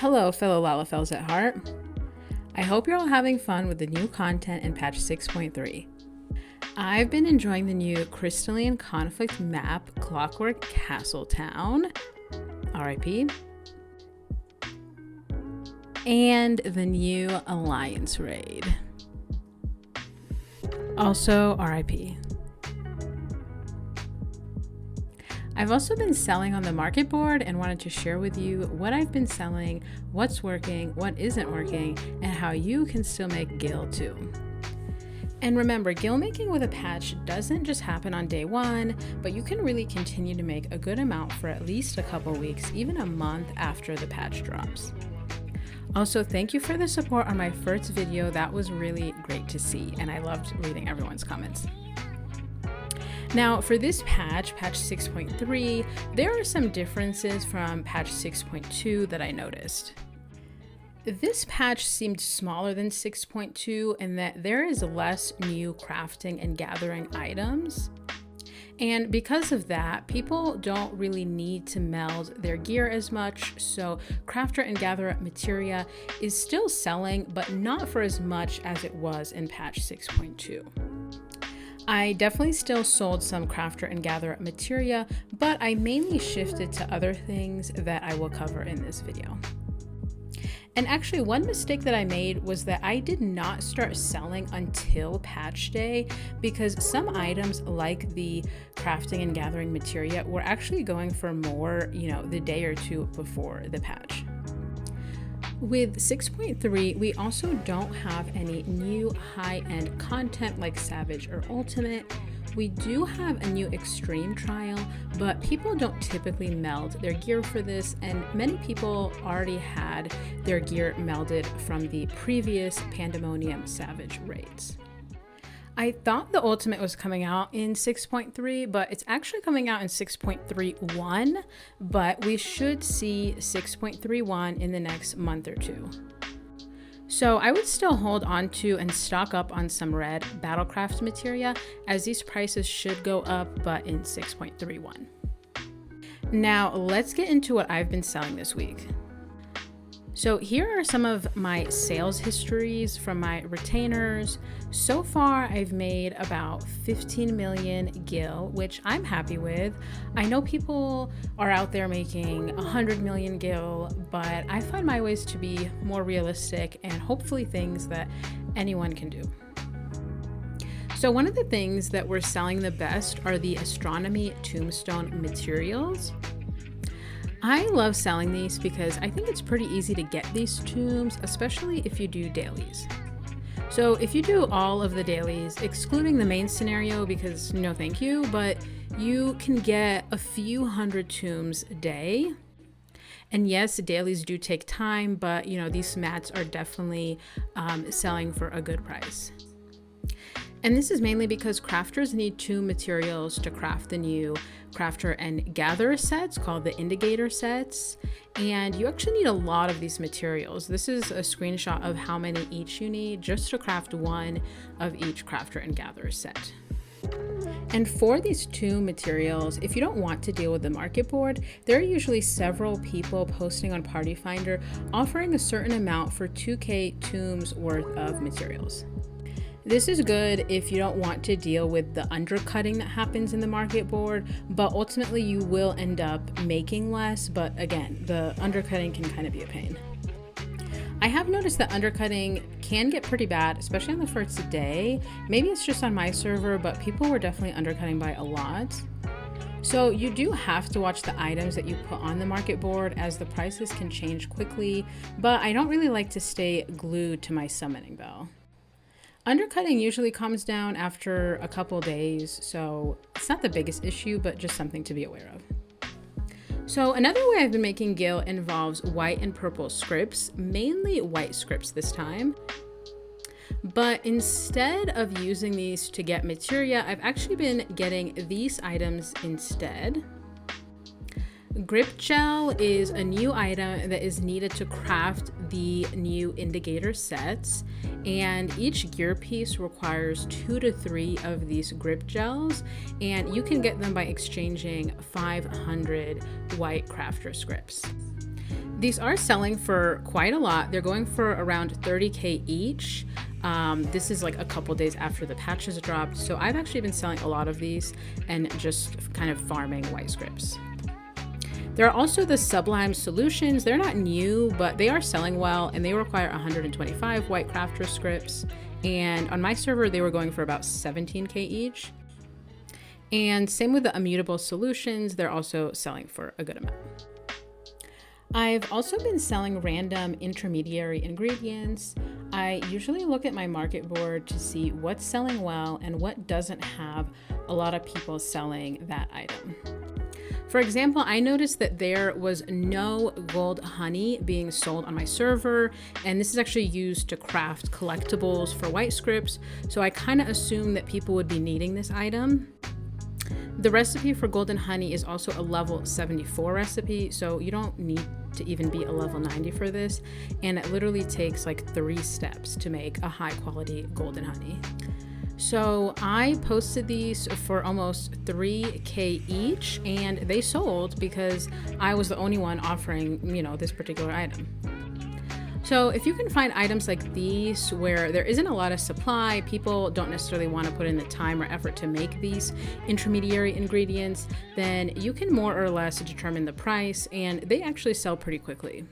Hello, fellow Lalafels at heart. I hope you're all having fun with the new content in patch 6.3. I've been enjoying the new Crystalline Conflict map, Clockwork Castletown, RIP, and the new Alliance raid, also RIP. I've also been selling on the market board and wanted to share with you what I've been selling, what's working, what isn't working, and how you can still make gil too. And remember, gil making with a patch doesn't just happen on day one, but you can really continue to make a good amount for at least a couple weeks, even a month after the patch drops. Also, thank you for the support on my first video. That was really great to see, and I loved reading everyone's comments. Now for this patch, patch 6.3, there are some differences from patch 6.2 that I noticed. This patch seemed smaller than 6.2 in that there is less new crafting and gathering items. And because of that, people don't really need to meld their gear as much, so crafter and gatherer materia is still selling, but not for as much as it was in patch 6.2. I definitely still sold some crafter and gatherer materia, but I mainly shifted to other things that I will cover in this video. And actually, one mistake that I made was that I did not start selling until patch day, because some items like the crafting and gathering materia were actually going for more, the day or two before the patch. With 6.3, we also don't have any new high-end content like Savage or Ultimate. We do have a new Extreme trial, but people don't typically meld their gear for this, and many people already had their gear melded from the previous Pandemonium Savage raids. I thought the Ultimate was coming out in 6.3, but it's actually coming out in 6.31, but we should see 6.31 in the next month or two. So I would still hold on to and stock up on some red Battlecraft materia, as these prices should go up, but in 6.31. Now let's get into what I've been selling this week. So here are some of my sales histories from my retainers. So far, I've made about 15 million gil, which I'm happy with. I know people are out there making 100 million gil, but I find my ways to be more realistic and hopefully things that anyone can do. So one of the things that we're selling the best are the Astronomy Tombstone materials. I love selling these because I think it's pretty easy to get these tombs, especially if you do dailies. So if you do all of the dailies, excluding the main scenario because no thank you, but you can get a few hundred tombs a day. And yes, dailies do take time, but these mats are definitely selling for a good price. And this is mainly because crafters need two materials to craft the new crafter and gatherer sets called the indicator sets. And you actually need a lot of these materials. This is a screenshot of how many each you need just to craft one of each crafter and gatherer set. And for these two materials, if you don't want to deal with the market board, there are usually several people posting on Party Finder offering a certain amount for 2K tombs worth of materials. This is good if you don't want to deal with the undercutting that happens in the market board, but ultimately you will end up making less. But again, the undercutting can kind of be a pain. I have noticed that undercutting can get pretty bad, especially on the first day. Maybe it's just on my server, but people were definitely undercutting by a lot. So you do have to watch the items that you put on the market board, as the prices can change quickly, but I don't really like to stay glued to my summoning bell. Undercutting usually comes down after a couple days, so it's not the biggest issue, but just something to be aware of. So another way I've been making gil involves white and purple scripts, mainly white scripts this time. But instead of using these to get materia, I've actually been getting these items instead. Grip gel is a new item that is needed to craft the new indicator sets, and each gear piece requires 2 to 3 of these grip gels, and you can get them by exchanging 500 white crafter scripts. These are selling for quite a lot. They're going for around 30K each. This is like a couple days after the patches dropped. So I've actually been selling a lot of these and just kind of farming white scripts. There are also the Sublime solutions. They're not new, but they are selling well, and they require 125 white crafter scripts. And on my server, they were going for about 17K each. And same with the immutable solutions. They're also selling for a good amount. I've also been selling random intermediary ingredients. I usually look at my market board to see what's selling well and what doesn't have a lot of people selling that item. For example, I noticed that there was no gold honey being sold on my server, and this is actually used to craft collectibles for white scripts, so I kind of assumed that people would be needing this item. The recipe for golden honey is also a level 74 recipe, so you don't need to even be a level 90 for this, and it literally takes like 3 steps to make a high quality golden honey. So I posted these for almost 3K each, and they sold because I was the only one offering, this particular item. So if you can find items like these where there isn't a lot of supply, people don't necessarily want to put in the time or effort to make these intermediary ingredients, then you can more or less determine the price, and they actually sell pretty quickly.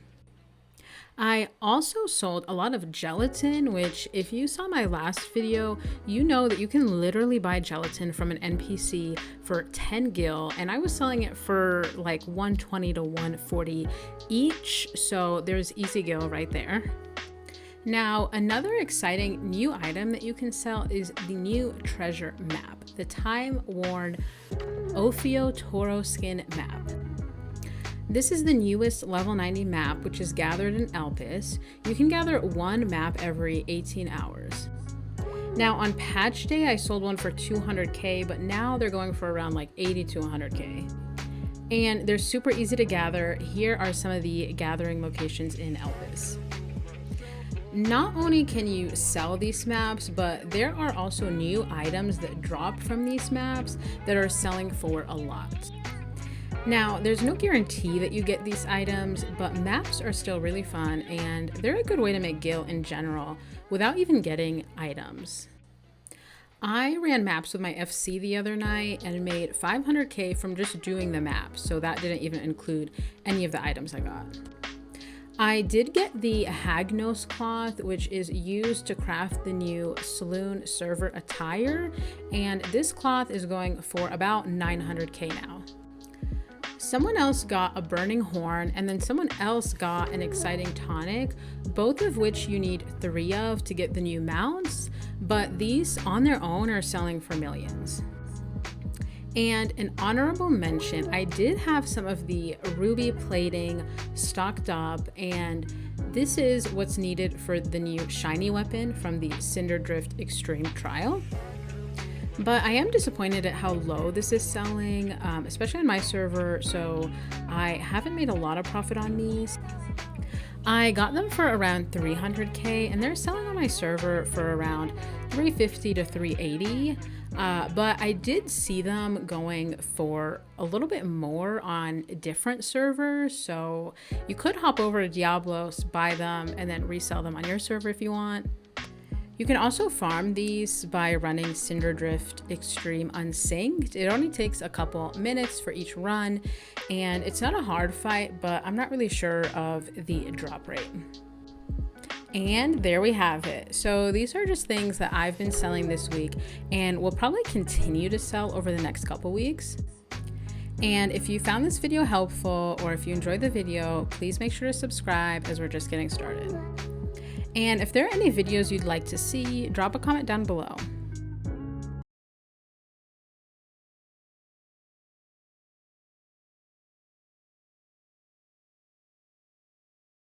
I also sold a lot of gelatin, which if you saw my last video, you know that you can literally buy gelatin from an NPC for 10 gil, and I was selling it for like 120 to 140 each, so there's easy gil right there. Now, another exciting new item that you can sell is the new treasure map, the time-worn Ophio Toro skin map. This is the newest level 90 map, which is gathered in Elpis. You can gather one map every 18 hours. Now on patch day, I sold one for 200K, but now they're going for around like 80 to 100K. And they're super easy to gather. Here are some of the gathering locations in Elpis. Not only can you sell these maps, but there are also new items that drop from these maps that are selling for a lot. Now, there's no guarantee that you get these items, but maps are still really fun, and they're a good way to make gil in general without even getting items. I ran maps with my FC the other night and made 500K from just doing the maps, so that didn't even include any of the items I got. I did get the Hagnos cloth, which is used to craft the new Saloon server attire, and this cloth is going for about 900K now. Someone else got a burning horn, and then someone else got an exciting tonic, both of which you need 3 of to get the new mounts, but these on their own are selling for millions. And an honorable mention, I did have some of the ruby plating stocked up, and this is what's needed for the new shiny weapon from the Cinderdrift Extreme Trial. But I am disappointed at how low this is selling, especially on my server, so I haven't made a lot of profit on these. I got them for around 300K, and they're selling on my server for around 350 to 380, but I did see them going for a little bit more on different servers, so you could hop over to Diablos, buy them, and then resell them on your server if you want. You can also farm these by running Cinderdrift Extreme Unsynced. It only takes a couple minutes for each run, and it's not a hard fight, but I'm not really sure of the drop rate. And there we have it. So these are just things that I've been selling this week and will probably continue to sell over the next couple weeks. And if you found this video helpful, or if you enjoyed the video, please make sure to subscribe as we're just getting started. And if there are any videos you'd like to see, drop a comment down below.